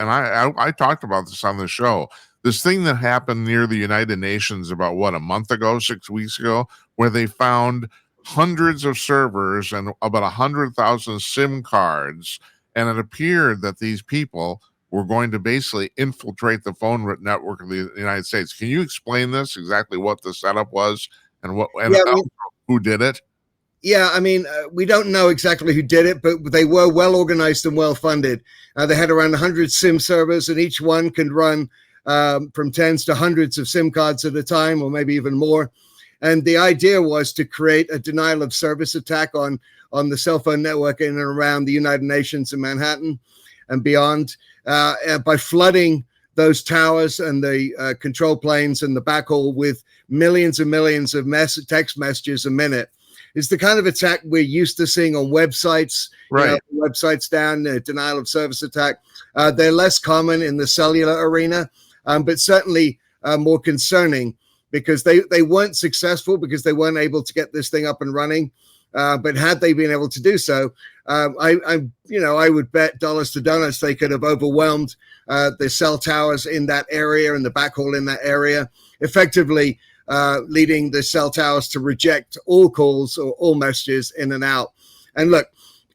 and I talked about this on the show. This thing that happened near the United Nations about a month ago, 6 weeks ago, where they found hundreds of servers and about 100,000 SIM cards, and it appeared that these people were going to basically infiltrate the phone network of the United States. Can you explain this, exactly what the setup was and who did it? Yeah, I mean, we don't know exactly who did it, but they were well organized and well funded. They had around 100 SIM servers, and each one could run from tens to hundreds of SIM cards at a time, or maybe even more. And the idea was to create a denial of service attack on the cell phone network in and around the United Nations in Manhattan and beyond, by flooding those towers and the control planes and the backhaul with millions and millions of text messages a minute. It's the kind of attack we're used to seeing on websites, right? Websites down, denial of service attack. They're less common in the cellular arena, but certainly more concerning because they weren't successful because they weren't able to get this thing up and running. But had they been able to do so, I would bet dollars to donuts they could have overwhelmed the cell towers in that area and the backhaul in that area, effectively leading the cell towers to reject all calls or all messages in and out. And look,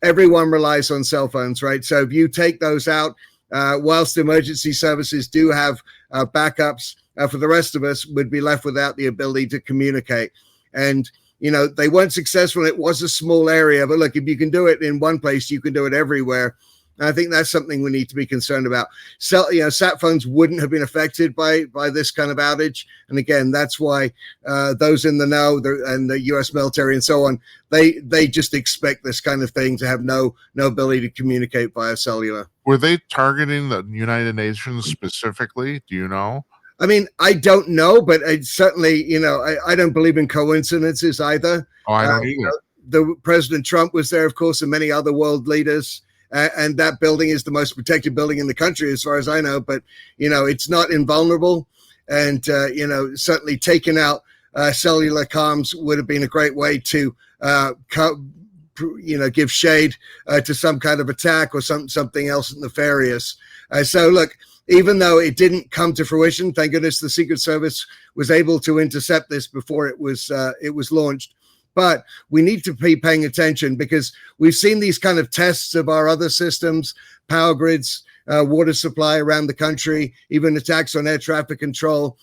everyone relies on cell phones, right? So if you take those out, whilst emergency services do have backups, for the rest of us would be left without the ability to communicate. And they weren't successful. It was a small area, but look, if you can do it in one place, you can do it everywhere. And I think that's something we need to be concerned about. So, sat phones wouldn't have been affected by this kind of outage. And again, that's why those in the know and the U.S. military and so on, they just expect this kind of thing to have no ability to communicate via cellular. Were they targeting the United Nations specifically? Do you know? I mean, I don't know, but I certainly, I don't believe in coincidences either. Oh, I don't either. The President Trump was there, of course, and many other world leaders. And that building is the most protected building in the country, as far as I know. But, it's not invulnerable. And, certainly taking out cellular comms would have been a great way to, give shade to some kind of attack or something else nefarious. So, look, even though it didn't come to fruition, thank goodness the Secret Service was able to intercept this before it was launched. But we need to be paying attention because we've seen these kind of tests of our other systems, power grids, water supply around the country, even attacks on air traffic control.